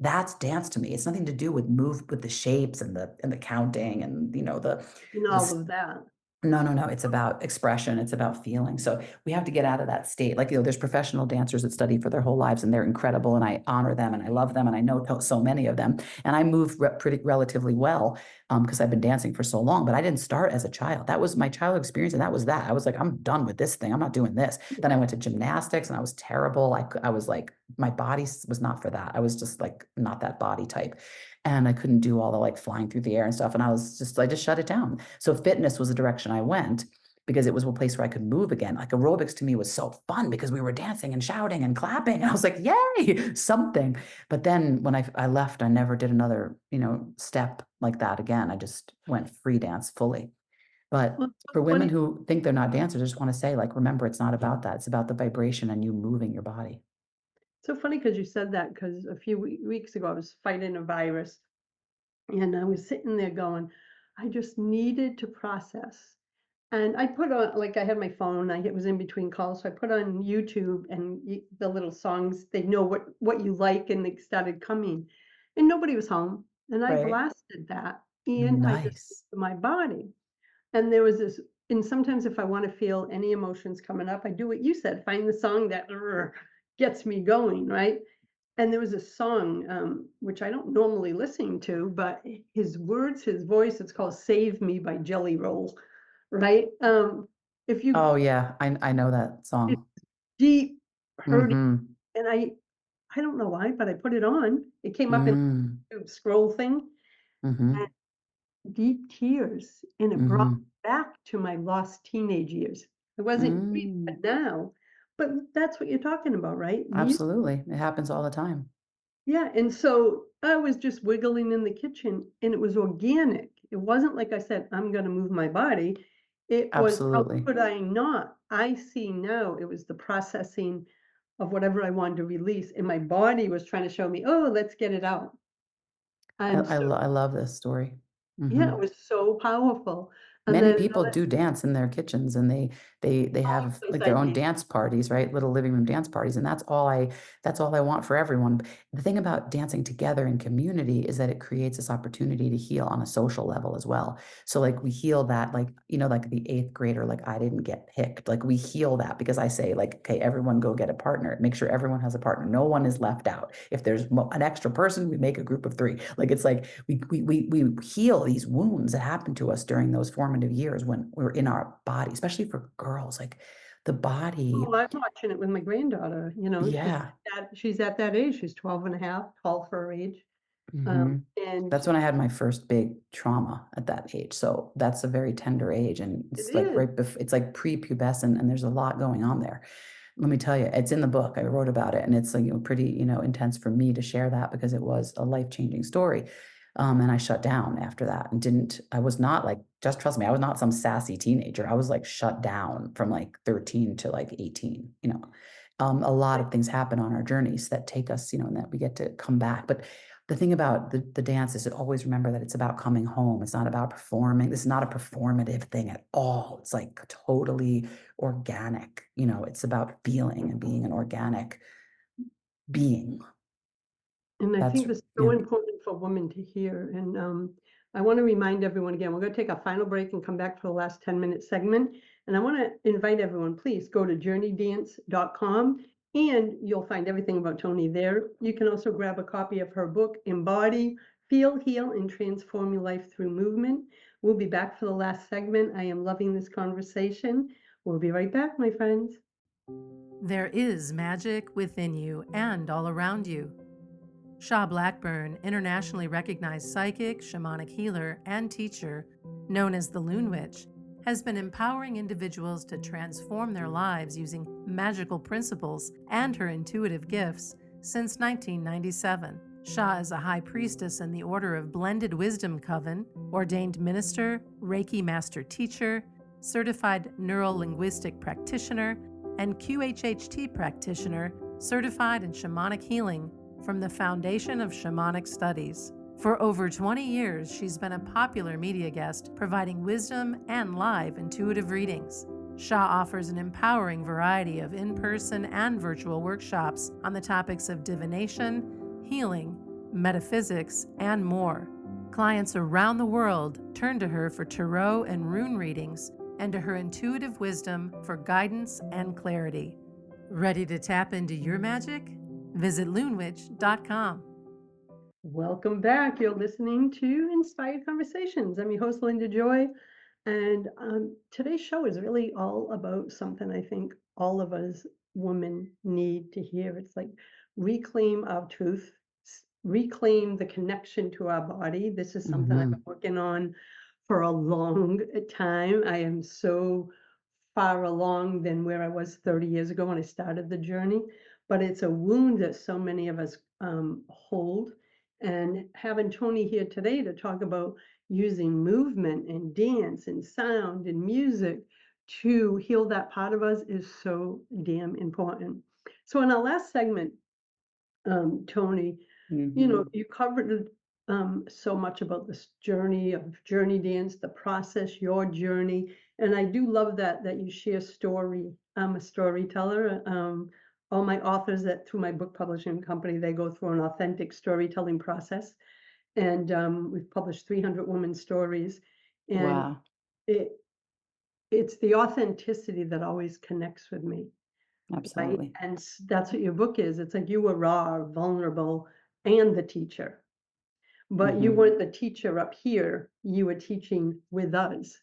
Speaker 3: that's dance to me. It's nothing to do with the shapes and the counting and
Speaker 2: and
Speaker 3: the
Speaker 2: all of that.
Speaker 3: no, no, no, it's about expression, it's about feeling, so we have to get out of that state, like, there's professional dancers that study for their whole lives, and they're incredible, and I honor them, and I love them, and I know so many of them, and I move pretty relatively well, because I've been dancing for so long, but I didn't start as a child. That was my childhood experience, and that was that. I was like, "I'm done with this thing, I'm not doing this." Then I went to gymnastics, and I was terrible. I was like my body was not for that. I was just, like, not that body type, and I couldn't do all the, like, flying through the air and stuff, and I just shut it down. So fitness was the direction I went because it was a place where I could move again. Like aerobics to me was so fun because we were dancing and shouting and clapping. And I was like, yay, something. But then when I left, I never did another, step like that again. I just went free dance fully. But
Speaker 2: Well, it's so
Speaker 3: for women
Speaker 2: funny.
Speaker 3: who think they're not dancers, I just want to say, like, remember, it's not about that. It's about the vibration and you moving your body.
Speaker 2: So funny because you said that because a few weeks ago I was fighting a virus and I was sitting there going, I just needed to process. And I put on, like, I had my phone, it was in between calls, so I put on YouTube and the little songs, they know what you like, and they started coming. And nobody was home. And I
Speaker 3: Right.
Speaker 2: blasted that. And I just
Speaker 3: Nice.
Speaker 2: listened to my body. And there was this, and sometimes if I want to feel any emotions coming up, I do what you said, find the song that gets me going, right? And there was a song, which I don't normally listen to, but his words, his voice, it's called Save Me by Jelly Roll, right? If you
Speaker 3: Oh yeah, I know that
Speaker 2: it's
Speaker 3: song.
Speaker 2: deep hurting,
Speaker 3: Mm-hmm.
Speaker 2: and I don't know why, but I put it on. It came up in
Speaker 3: Mm,
Speaker 2: the scroll thing, and
Speaker 3: mm-hmm.
Speaker 2: deep tears, and it brought
Speaker 3: Mm-hmm.
Speaker 2: me back to my lost teenage years. I wasn't grief,
Speaker 3: Mm.
Speaker 2: but now, but that's what you're talking about, right? Music.
Speaker 3: Absolutely. It happens all the time.
Speaker 2: Yeah, and so I was just wiggling in the kitchen and it was organic. It wasn't like I said, I'm gonna move my body. It was, how
Speaker 3: Absolutely.
Speaker 2: could I not? I see now it was the processing of whatever I wanted to release, and my body was trying to show me, oh, let's get it out. And so,
Speaker 3: I love this story.
Speaker 2: yeah, it
Speaker 3: Mhm.
Speaker 2: was so powerful. And
Speaker 3: Many
Speaker 2: then
Speaker 3: people
Speaker 2: another
Speaker 3: do dance in their kitchens and they have
Speaker 2: place
Speaker 3: like
Speaker 2: I
Speaker 3: their own
Speaker 2: did,
Speaker 3: dance parties, right? Little living room dance parties, and that's all I want for everyone. The thing about dancing together in community is that it creates this opportunity to heal on a social level as well. So like we heal that like, like the 8th grader, like I didn't get picked. Like we heal that because I say like, okay, everyone go get a partner. Make sure everyone has a partner. No one is left out. If there's an extra person, we make a group of 3. Like it's like we heal these wounds that happen to us during those formative years when we're in our body, especially for girls. Like the body,
Speaker 2: oh, I'm watching it with my granddaughter,
Speaker 3: yeah.
Speaker 2: she's at that age, she's 12 and a half, tall for her age.
Speaker 3: Hmm.
Speaker 2: And
Speaker 3: That's when I had my first big trauma at that age. So that's a very tender age, and
Speaker 2: it
Speaker 3: it's like
Speaker 2: is.
Speaker 3: it's like prepubescent, and there's a lot going on there. Let me tell you, it's in the book. I wrote about it, and it's like pretty intense for me to share that because it was a life-changing story. And I shut down after that and didn't. I was not like, just trust me, I was not some sassy teenager. I was like shut down from like 13 to like 18. A lot of things happen on our journeys that take us, and that we get to come back. But the thing about the dance is to always remember that it's about coming home. It's not about performing. This is not a performative thing at all. It's like totally organic. It's about feeling and being an organic being.
Speaker 2: And I
Speaker 3: That's
Speaker 2: think this is so
Speaker 3: yeah.
Speaker 2: important for women to hear. And I want to remind everyone again, we're going to take a final break and come back for the last 10-minute segment. And I want to invite everyone, please go to JourneyDance.com and you'll find everything about Toni there. You can also grab a copy of her book, Embody, Feel, Heal, and Transform Your Life Through Movement. We'll be back for the last segment. I am loving this conversation. We'll be right back, my friends.
Speaker 1: There is magic within you and all around you. Shaw Blackburn, internationally recognized psychic, shamanic healer, and teacher, known as the Loon Witch, has been empowering individuals to transform their lives using magical principles and her intuitive gifts since 1997. Sha is a high priestess in the Order of Blended Wisdom Coven, ordained minister, Reiki master teacher, certified neuro-linguistic practitioner, and QHHT practitioner, certified in shamanic healing from the Foundation of Shamanic Studies. For over 20 years, she's been a popular media guest, providing wisdom and live intuitive readings. Sha offers an empowering variety of in-person and virtual workshops on the topics of divination, healing, metaphysics, and more. Clients around the world turn to her for tarot and rune readings and to her intuitive wisdom for guidance and clarity. Ready to tap into your magic? Visit loonwitch.com.
Speaker 2: Welcome back. You're listening to Inspired Conversations. I'm your host, Linda Joy. And today's show is really all about something I think all of us women need to hear. It's like reclaim our truth, reclaim the connection to our body. This is something I've been working on for a long time. I am so far along than where I was 30 years ago when I started the journey, but it's a wound that so many of us hold. And having Toni here today to talk about using movement and dance and sound and music to heal that part of us is so damn important. So in our last segment, Toni, you covered so much about this journey of JourneyDance, the process, your journey, and I do love that you share story. I'm a storyteller. All my authors that through my book publishing company, they go through an authentic storytelling process, and we've published 300 women's stories, and
Speaker 3: Wow.
Speaker 2: it it's the authenticity that always connects with me. Right?
Speaker 3: Absolutely.
Speaker 2: And that's what your book is. It's like you were raw, vulnerable, and the teacher. But you weren't the teacher up here. You were teaching with us.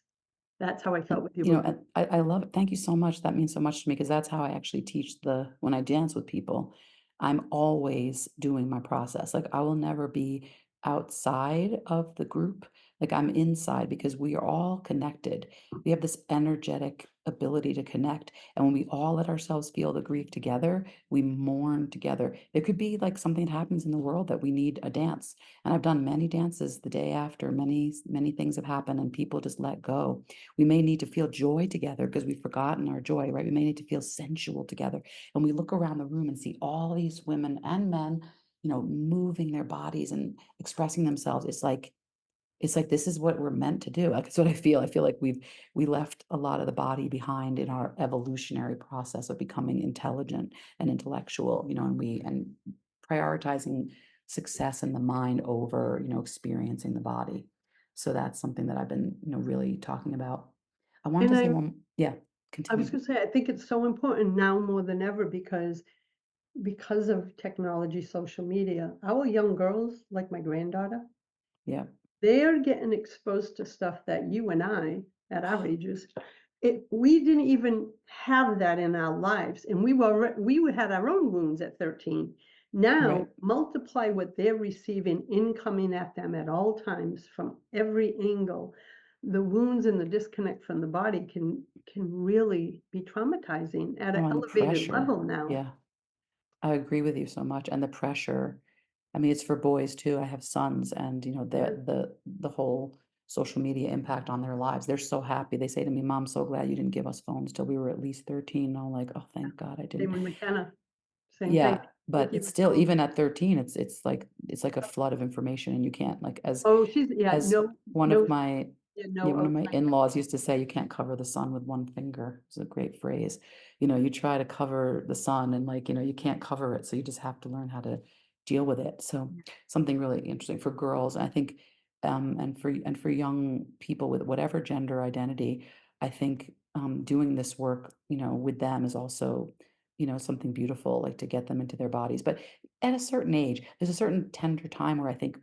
Speaker 2: That's how I
Speaker 3: And,
Speaker 2: felt with your book.
Speaker 3: and I love it. Thank you so much. That means so much to me because that's how I actually teach when I dance with people. I'm always doing my process. Like I will never be outside of the group. Like I'm inside because we are all connected. We have this energetic ability to connect. And when we all let ourselves feel the grief together, we mourn together. There could be like something that happens in the world that we need a dance. And I've done many dances the day after, many things have happened and people just let go. We may need to feel joy together because we've forgotten our joy, right? We may need to feel sensual together. And we look around the room and see all these women and men, moving their bodies and expressing themselves. It's like this is what we're meant to do. Like, that's what I feel. I feel like we left a lot of the body behind in our evolutionary process of becoming intelligent and intellectual, and prioritizing success in the mind over, experiencing the body. So that's something that I've been, really talking about. I wanted
Speaker 2: And
Speaker 3: to say one, yeah,
Speaker 2: I was
Speaker 3: continue.
Speaker 2: going to say, I think it's so important now more than ever because of technology, social media, our young girls, like my granddaughter,
Speaker 3: Yeah,
Speaker 2: they're getting exposed to stuff that you and I, at our ages, we didn't even have that in our lives, and we had our own wounds at 13. Now,
Speaker 3: right.
Speaker 2: multiply what they're receiving incoming at them at all times from every angle. The wounds and the disconnect from the body can really be traumatizing at an
Speaker 3: Oh, and the
Speaker 2: elevated
Speaker 3: pressure.
Speaker 2: level now.
Speaker 3: Yeah. I agree with you so much, and the pressure. I mean, it's for boys too. I have sons, and
Speaker 2: Yeah.
Speaker 3: the whole social media impact on their lives. They're so happy. They say to me, "Mom, so glad you didn't give us phones till we were at least 13." I'm like, "Oh, thank God I
Speaker 2: Same
Speaker 3: didn't."
Speaker 2: with McKenna, same thing.
Speaker 3: Yeah,
Speaker 2: Can't
Speaker 3: but
Speaker 2: keep
Speaker 3: it's
Speaker 2: it
Speaker 3: still
Speaker 2: going.
Speaker 3: even at 13, it's like a flood of information, and you can't like
Speaker 2: Oh, she's, yeah,
Speaker 3: as
Speaker 2: no,
Speaker 3: one of
Speaker 2: no,
Speaker 3: my
Speaker 2: yeah,
Speaker 3: yeah,
Speaker 2: no
Speaker 3: one of my
Speaker 2: outside.
Speaker 3: in-laws used to say, "You can't cover the sun with one finger." It's a great phrase. You try to cover the sun and like, you can't cover it. So you just have to learn how to deal with it. So something really interesting for girls. I think, and for young people with whatever gender identity, I think doing this work, with them is also, something beautiful, like to get them into their bodies. But at a certain age, there's a certain tender time where I think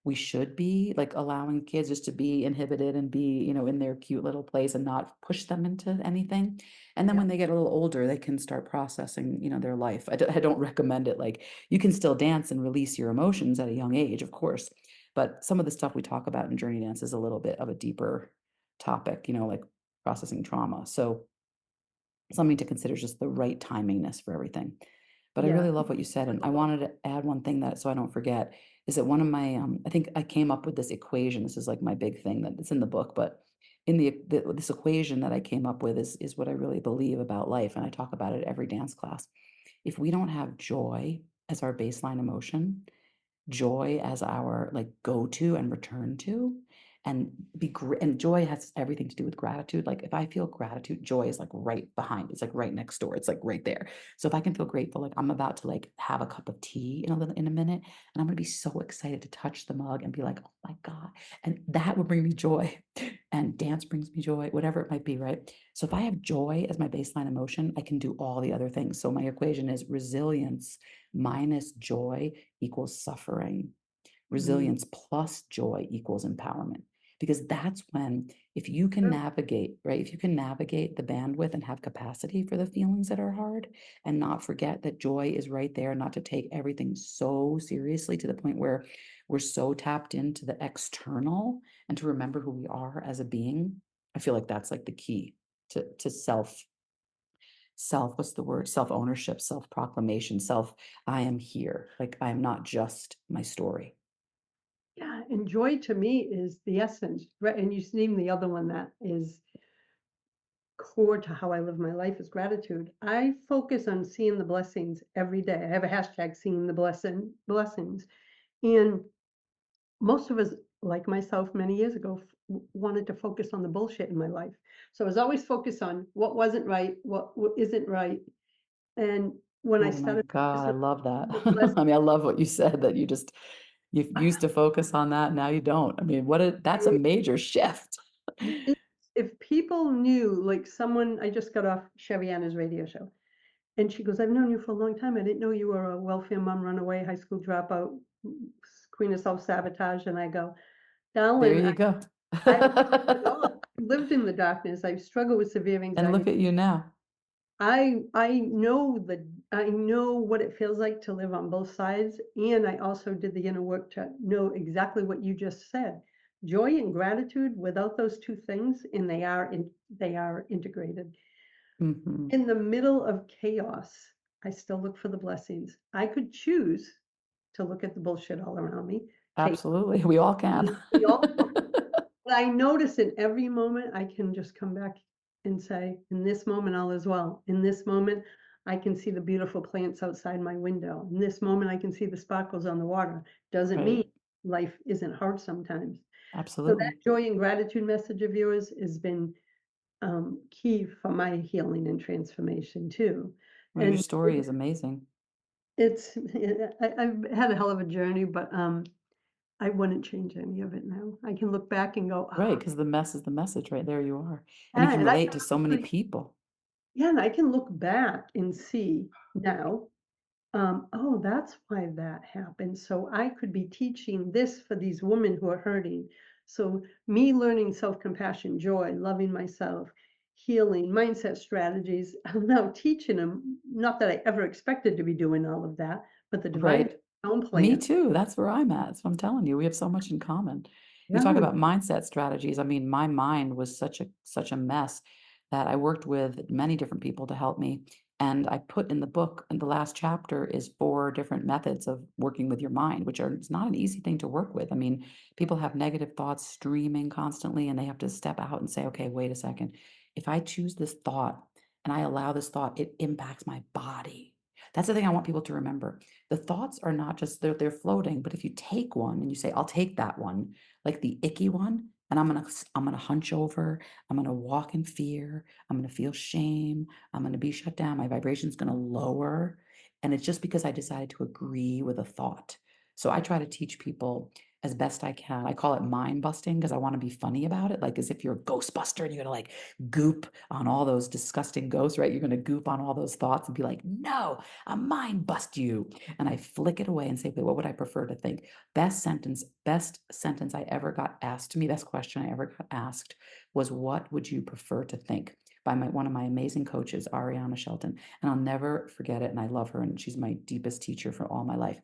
Speaker 3: we should be like allowing kids just to be inhibited and be, in their cute little place and not push them into anything. And then
Speaker 2: Yeah.
Speaker 3: when they get a little older, they can start processing, their life. I don't recommend it. Like you can still dance and release your emotions at a young age, of course. But some of the stuff we talk about in Journey Dance is a little bit of a deeper topic, like processing trauma. So something to consider is just the right timingness for everything. But I
Speaker 2: Yeah.
Speaker 3: really love what you said, and I wanted to add one thing that so I don't forget, is that one of my, I think I came up with this equation. This is like my big thing that it's in the book, but in this equation that I came up with is what I really believe about life, and I talk about it at every dance class. If we don't have joy as our baseline emotion, joy as our like go to and return to, and and joy has everything to do with gratitude. Like if I feel gratitude, joy is like right behind, it's like right next door, it's like right there. So if I can feel grateful, like I'm about to like have a cup of tea in a minute, and I'm going to be so excited to touch the mug and be like, oh my god, and that would bring me joy. And dance brings me joy, whatever it might be, right? So if I have joy as my baseline emotion, I can do all the other things. So my equation is resilience minus joy equals suffering.
Speaker 2: Mm,
Speaker 3: Resilience plus joy equals empowerment. Because that's when, if you can
Speaker 2: true.
Speaker 3: navigate, right? If you can navigate the bandwidth and have capacity for the feelings that are hard and not forget that joy is right there, not to take everything so seriously to the point where we're so tapped into the external and to remember who we are as a being. I feel like that's like the key to what's the word, self ownership, self proclamation, I am here, like I am not just my story.
Speaker 2: Yeah, and joy to me is the essence, right? And you named the other one that is core to how I live my life is gratitude. I focus on seeing the blessings every day. I have a hashtag seeing the blessings. And most of us, like myself many years ago, wanted to focus on the bullshit in my life. So I was always focused on what wasn't right, what isn't right. And when I
Speaker 3: Oh my
Speaker 2: started
Speaker 3: God, I
Speaker 2: focusing
Speaker 3: love
Speaker 2: on
Speaker 3: that.
Speaker 2: the blessings,
Speaker 3: I mean, I love what you said that you used to focus on that, now you don't. I mean, that's a major shift.
Speaker 2: if people knew, like someone, I just got off Chevy Anna's radio show. And she goes, I've known you for a long time. I didn't know you were a welfare mom, runaway, high school dropout, queen of self-sabotage. And I go,
Speaker 3: There
Speaker 2: darling,
Speaker 3: you go.
Speaker 2: I lived in the darkness. I struggle with severe
Speaker 3: And
Speaker 2: anxiety.
Speaker 3: look at you now.
Speaker 2: I know what it feels like to live on both sides. And I also did the inner work to know exactly what you just said. Joy and gratitude, without those two things, and they are integrated.
Speaker 3: Mhm.
Speaker 2: In the middle of chaos, I still look for the blessings. I could choose to look at the bullshit all around me. Take
Speaker 3: Absolutely, we all can.
Speaker 2: we all, but I notice in every moment I can just come back and say, in this moment, all is well. In this moment, I can see the beautiful plants outside my window. In this moment, I can see the sparkles on the water. Doesn't mean
Speaker 3: Right,
Speaker 2: life isn't hard sometimes. So that
Speaker 3: absolutely.
Speaker 2: joy and gratitude message of yours has been key for my healing and transformation too.
Speaker 3: Well, your
Speaker 2: And
Speaker 3: story is amazing.
Speaker 2: it's I've had a hell of a journey, but I wouldn't change any of it now. I can look back and go,
Speaker 3: Right,
Speaker 2: ah,
Speaker 3: because the mess is the message, right? There you are. And you
Speaker 2: yeah,
Speaker 3: can
Speaker 2: and I
Speaker 3: relate
Speaker 2: can
Speaker 3: to so many
Speaker 2: actually,
Speaker 3: people.
Speaker 2: yeah, and I can look back and see now, oh, that's why that happened. So I could be teaching this for these women who are hurting. So me learning self-compassion, joy, loving myself, healing, mindset strategies, I'm now teaching them, not that I ever expected to be doing all of that, but the divine has
Speaker 3: Right.
Speaker 2: its own
Speaker 3: Me
Speaker 2: plan.
Speaker 3: too, that's where I'm at, so I'm telling you, we have so much in common. You talk
Speaker 2: Yeah.
Speaker 3: about mindset strategies, I mean, my mind was such a mess that I worked with many different people to help me, and I put in the book, and the last chapter is 4 different methods of working with your mind, which are it's not an easy thing to work with. I mean, people have negative thoughts streaming constantly, and they have to step out and say, "Okay, wait a second. If I choose this thought and I allow this thought, it impacts my body." That's the thing I want people to remember. The thoughts are not just they're floating, but if you take one and you say, "I'll take that one," like the icky one, and I'm gonna hunch over, I'm gonna walk in fear, I'm gonna feel shame, I'm gonna be shut down, my vibration's gonna lower, and it's just because I decided to agree with a thought. So I try to teach people as best I can. I call it mind busting because I want to be funny about it, like as if you're a ghostbuster and you're gonna like goop on all those disgusting ghosts, right? You're gonna goop on all those thoughts and be like, "No, I mind bust you." And I flick it away and say, "Okay, what would I prefer to think?" Best sentence I ever got asked to me, best question I ever got asked was, "What would you prefer to think?" By one of my amazing coaches, Ariana Shelton. And I'll never forget it. And I love her. And she's my deepest teacher for all my life.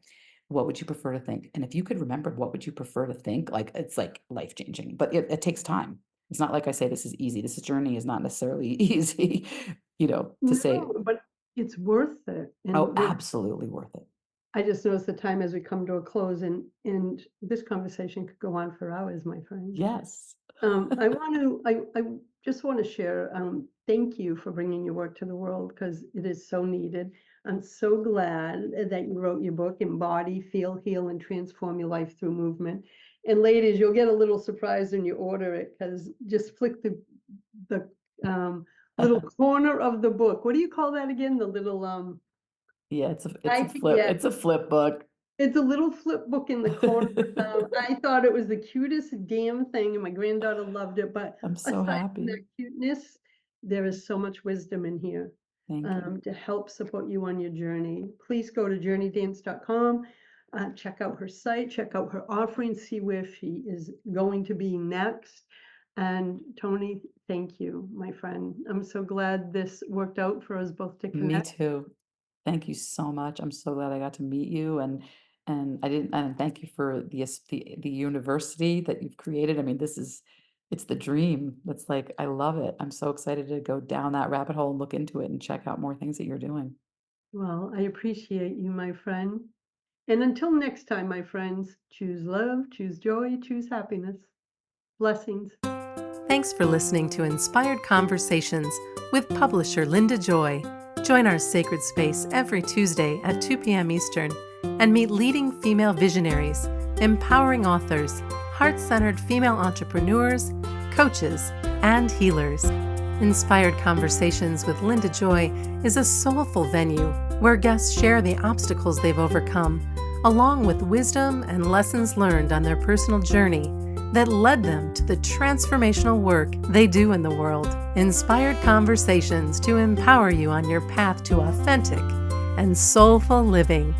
Speaker 3: What would you prefer to think? And if you could remember what would you prefer to think, like it's like life changing, but it takes time. It's not like I say this is easy. This journey is not necessarily easy, to
Speaker 2: No,
Speaker 3: say.
Speaker 2: but It's worth it.
Speaker 3: Oh,
Speaker 2: And
Speaker 3: absolutely worth it.
Speaker 2: I just noticed the time as we come to a close, and this conversation could go on for hours, my friend.
Speaker 3: Yes.
Speaker 2: I just want to share, thank you for bringing your work to the world because it is so needed. I'm so glad that you wrote your book, Embody, Feel, Heal, and Transform Your Life Through Movement. And ladies, you'll get a little surprised when you order it because just flick the little corner of the book. What do you call that again? The little
Speaker 3: Yeah,
Speaker 2: I forget.
Speaker 3: it's a flip book.
Speaker 2: It's a little flip book in the corner. I thought it was the cutest damn thing, and my granddaughter loved it. But
Speaker 3: I'm so
Speaker 2: aside from that
Speaker 3: happy.
Speaker 2: cuteness, there is so much wisdom in here
Speaker 3: Thank you.
Speaker 2: to help support you on your journey. Please go to JourneyDance.com, check out her site, check out her offering, see where she is going to be next. And Toni, thank you, my friend. I'm so glad this worked out for us both to
Speaker 3: Me
Speaker 2: connect.
Speaker 3: too. Thank you so much. I'm so glad I got to meet you, and thank you for the university that you've created. I mean, it's the dream. That's like I love it. I'm so excited to go down that rabbit hole and look into it and check out more things that you're doing.
Speaker 2: Well, I appreciate you, my friend. And until next time, my friends, choose love, choose joy, choose happiness. Blessings.
Speaker 1: Thanks for listening to Inspired Conversations with publisher Linda Joy. Join our sacred space every Tuesday at 2 p.m. Eastern and meet leading female visionaries, empowering authors, heart-centered female entrepreneurs, coaches, and healers. Inspired Conversations with Linda Joy is a soulful venue where guests share the obstacles they've overcome, along with wisdom and lessons learned on their personal journey that led them to the transformational work they do in the world. Inspired Conversations to empower you on your path to authentic and soulful living.